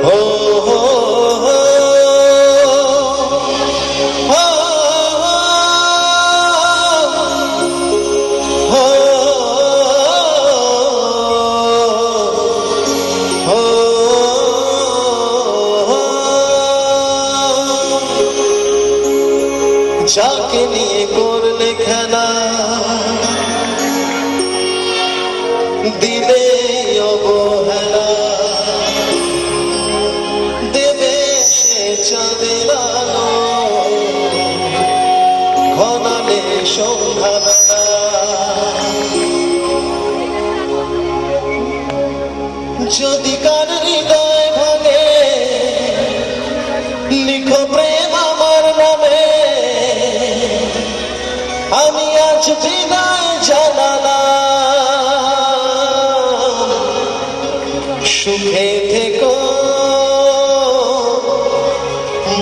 हो हो हो हो हो हो जाके निये करले खेला दिले अवहेला देवे से चाँदेर आलो घनाले सन्ध्याबेला যদি কার হৃদয় ভাঙে লিখো প্রেম আমার নামে আমি আজ বিদায় জানালাম সুখে থেকো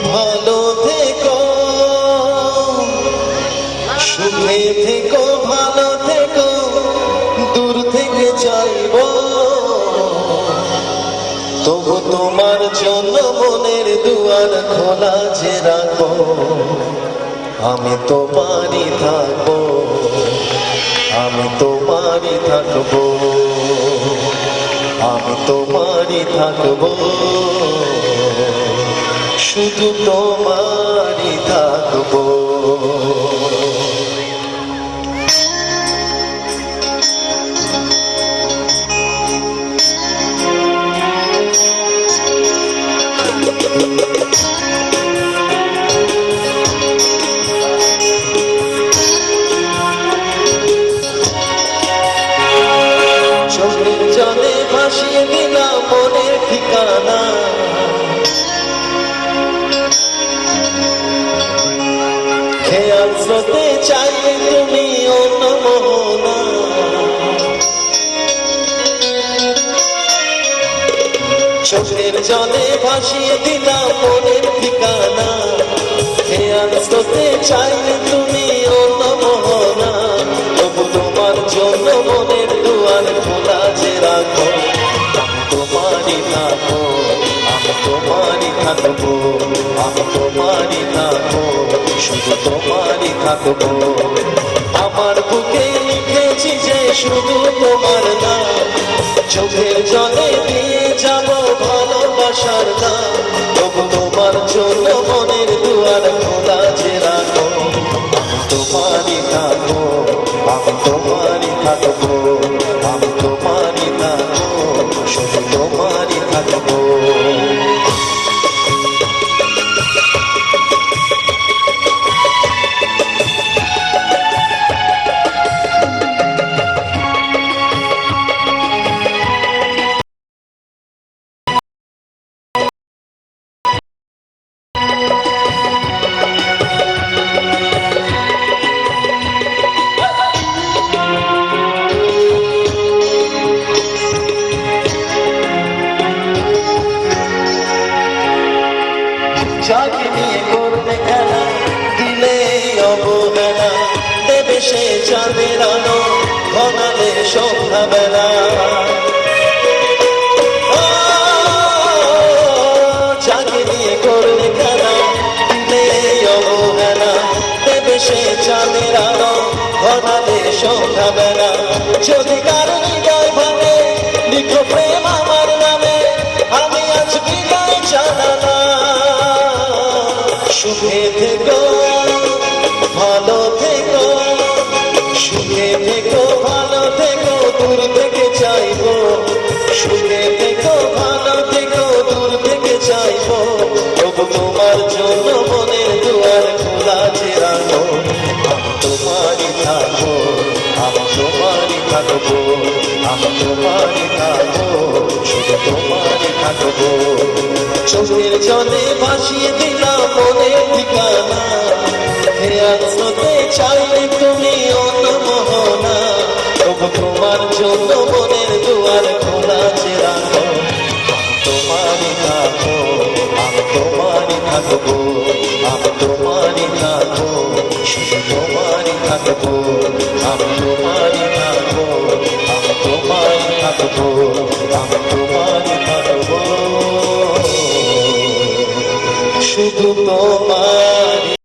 ভালো থেকো সুখে থেকো ভালো থেকো দূর থেকে যাইবো তবু তোমার জন্য মনের দুয়ার খোলা যে রাখো আমি তোমারই থাকবো আমি তোমারই থাকবো আমি তোমারই থাকবো শুধু তোমারই থাকবো চোখের জলে ভাসিয়ে দিলাম মনের ঠিকানা খেয়াল স্রোতে চাইলে তুমি অন্য মোহনা চোখের জলে ভাসিয়ে দিলাম মনের ঠিকানা খেয়াল স্রোতে চাইলে তুমি অন্য মোহনা তবু তোমার জন্য মনের দুয়ার খোলা যে রাখো আমি তোমারই থাকবো আমি তোমারই থাকবো আমি তোমারই থাকবো শুধু তোমারই থাকবো আমার বুকে লিখেছি যে শুধু তোমার নাম চোখের জলে দিয়ে যাবো ভালোবাসার নাম তবু তোমার জন্য মনের দুয়ার খোলা যে রাখো আমি তোমারই থাকবো আমি তোমারই থাকবো আমি তোমারই থাকবো শুধু তোমারই থাকবো যাকে নিয়ে করলে খেলা দিলে অবহেলা দেবে সে চাঁদের আলো ঘনালে সন্ধ্যাবেলা যাকে নিয়ে করলে খেলা দিলে অবহেলা দেবে সে চাঁদের আলো ঘনালে সন্ধ্যাবেলা যদি কারো হৃদয় ভাঙে লিখো প্রেম আমার নামে আমি আজ বিদায় জানালাম সুখে থেকো ভালো থেকো সুখে থেকো ভালো থেকো দূর থেকে চাইবো সুখে থেকো ভালো থেকো দূর থেকে চাইবো তবু তোমার জন্য মনের দুয়ার খোলা যে রাখো আমি তোমারই থাকবো আমি তোমারই থাকবো আমি তোমারই থাকবো শুধু তোমারই থাকবো চোখের জলে ভাসিয়ে দিলাম মনের ঠিকানা খেয়াল স্রোতে চাইলে তুমি অন্য মোহনা তবু তোমার জন্য মনের দুয়ার খোলা যে রাখো আমি তোমারই থাকবো আমি তোমারই থাকবো আমি তোমারই থাকবো শুধু তোমারই থাকবো আমি তোমারই থাকবো আমি তোমারই থাকবো আমি তোমারই থাকবো শুধু তোমার